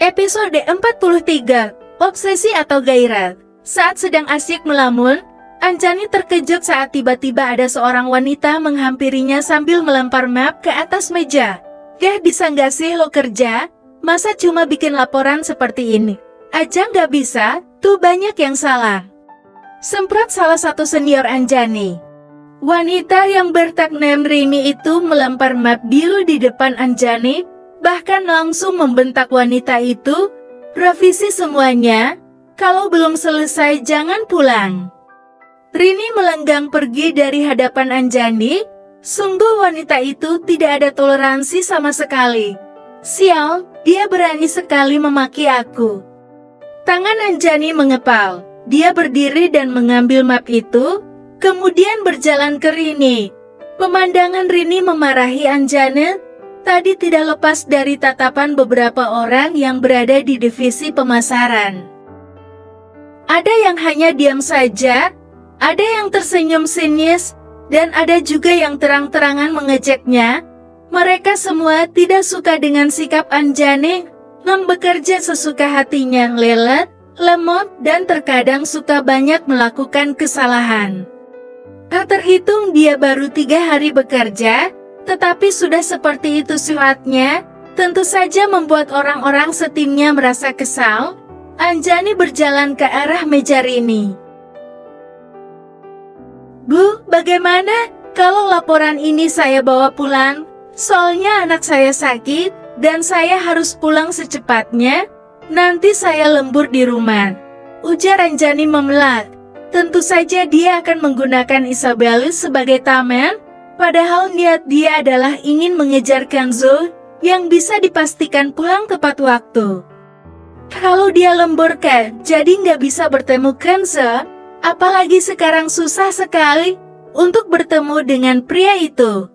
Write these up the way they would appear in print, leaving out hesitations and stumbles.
Episode 43, Obsesi atau Gairah. Saat sedang asyik melamun, Anjani terkejut saat tiba-tiba ada seorang wanita menghampirinya sambil melempar map ke atas meja. "Gah, bisa nggak sih lo kerja? Masa cuma bikin laporan seperti ini aja nggak bisa? Tuh banyak yang salah," semprot salah satu senior Anjani. Wanita yang bertaknem Rini itu melempar map biru di depan Anjani, bahkan langsung membentak wanita itu, "Revisi semuanya, kalau belum selesai jangan pulang." Rini melenggang pergi dari hadapan Anjani. Sungguh wanita itu tidak ada toleransi sama sekali. "Sial, dia berani sekali memaki aku." Tangan Anjani mengepal. Dia berdiri dan mengambil map itu, kemudian berjalan ke Rini. Pemandangan Rini memarahi Anjani tadi tidak lepas dari tatapan beberapa orang yang berada di divisi pemasaran. Ada yang hanya diam saja, ada yang tersenyum sinis, dan ada juga yang terang-terangan mengejeknya. Mereka semua tidak suka dengan sikap Anjani yang bekerja sesuka hatinya, lelet, lemot, dan terkadang suka banyak melakukan kesalahan. Tak terhitung dia baru 3 hari bekerja, tetapi sudah seperti itu sifatnya, tentu saja membuat orang-orang setimnya merasa kesal. Anjani berjalan ke arah meja Rini. "Bu, bagaimana kalau laporan ini saya bawa pulang? Soalnya anak saya sakit, dan saya harus pulang secepatnya. Nanti saya lembur di rumah," ujar Anjani memelat. Tentu saja dia akan menggunakan Isabelle sebagai tameng, padahal niat dia adalah ingin mengejar Kenzo yang bisa dipastikan pulang tepat waktu. Kalau dia lembur jadi nggak bisa bertemu Kenzo, apalagi sekarang susah sekali untuk bertemu dengan pria itu.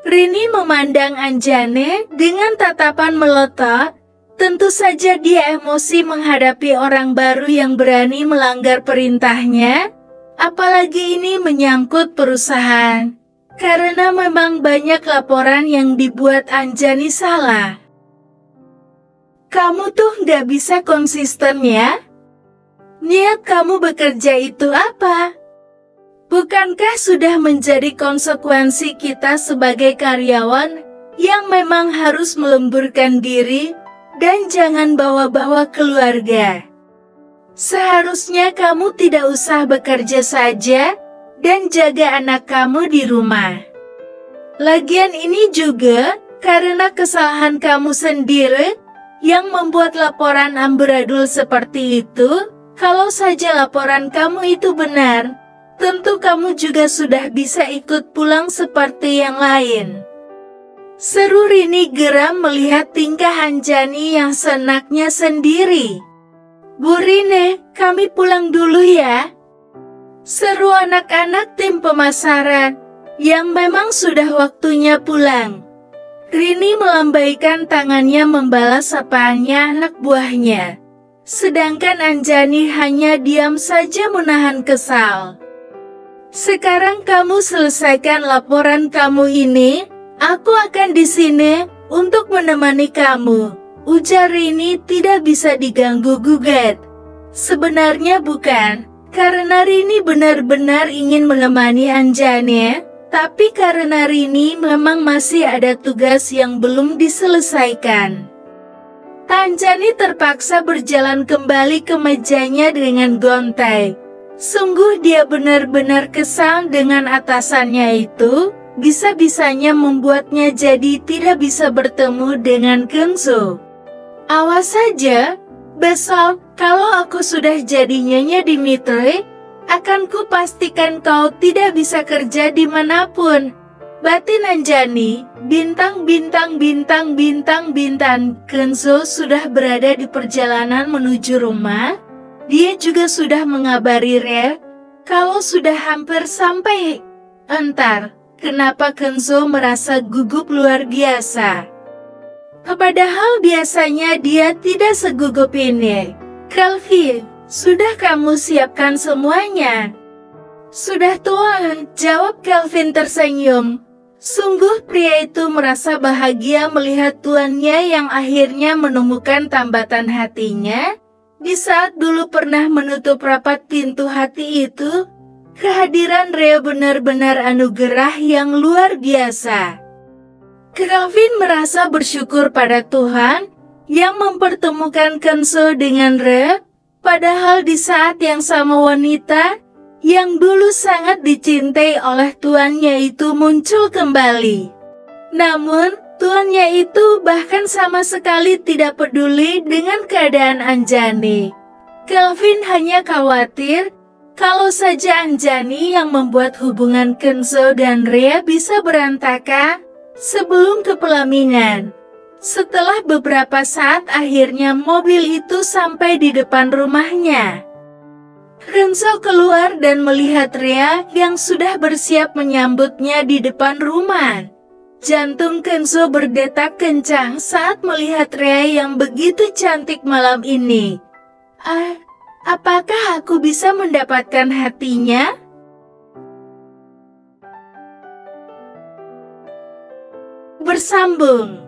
Rini memandang Anjani dengan tatapan melotot. Tentu saja dia emosi menghadapi orang baru yang berani melanggar perintahnya, apalagi ini menyangkut perusahaan. Karena memang banyak laporan yang dibuat Anjani salah. "Kamu tuh nggak bisa konsisten ya? Niat kamu bekerja itu apa? Bukankah sudah menjadi konsekuensi kita sebagai karyawan yang memang harus melemburkan diri dan jangan bawa-bawa keluarga? Seharusnya kamu tidak usah bekerja saja dan jaga anak kamu di rumah. Lagian ini juga karena kesalahan kamu sendiri yang membuat laporan amburadul seperti itu. Kalau saja laporan kamu itu benar, tentu kamu juga sudah bisa ikut pulang seperti yang lain," seru Rini geram melihat tingkah Anjani yang senaknya sendiri. "Bu Rini, kami pulang dulu ya," seru anak-anak tim pemasaran yang memang sudah waktunya pulang. Rini melambaikan tangannya membalas sapaannya anak buahnya. Sedangkan Anjani hanya diam saja menahan kesal. "Sekarang kamu selesaikan laporan kamu ini, aku akan di sini untuk menemani kamu," ujar Rini tidak bisa diganggu-gugat. Sebenarnya bukan karena Rini benar-benar ingin menemani Anjani, tapi karena Rini memang masih ada tugas yang belum diselesaikan. Anjani terpaksa berjalan kembali ke mejanya dengan gontai. Sungguh dia benar-benar kesal dengan atasannya itu, bisa-bisanya membuatnya jadi tidak bisa bertemu dengan Kenzo. "Awas saja, besok kalau aku sudah jadi Nyonya Dimitri, akan kupastikan kau tidak bisa kerja dimanapun," batin Anjani. Bintang. Kenzo sudah berada di perjalanan menuju rumah. Dia juga sudah mengabari Re kalau sudah hampir sampai. Entar, kenapa Kenzo merasa gugup luar biasa? Padahal biasanya dia tidak segugup ini. "Kelvin, sudah kamu siapkan semuanya?" "Sudah Tuan," jawab Kelvin tersenyum. Sungguh pria itu merasa bahagia melihat tuannya yang akhirnya menemukan tambatan hatinya. Di saat dulu pernah menutup rapat pintu hati itu, kehadiran Rea benar-benar anugerah yang luar biasa. Kelvin merasa bersyukur pada Tuhan yang mempertemukan Kenzo dengan Rea, padahal di saat yang sama wanita yang dulu sangat dicintai oleh tuannya itu muncul kembali. Namun, tuannya itu bahkan sama sekali tidak peduli dengan keadaan Anjani. Kelvin hanya khawatir kalau saja Anjani yang membuat hubungan Kenzo dan Rea bisa berantakan sebelum ke pelaminan. Setelah beberapa saat akhirnya mobil itu sampai di depan rumahnya. Kenzo keluar dan melihat Rea yang sudah bersiap menyambutnya di depan rumah. Jantung Kenzo berdetak kencang saat melihat Rea yang begitu cantik malam ini. Apakah aku bisa mendapatkan hatinya? Bersambung.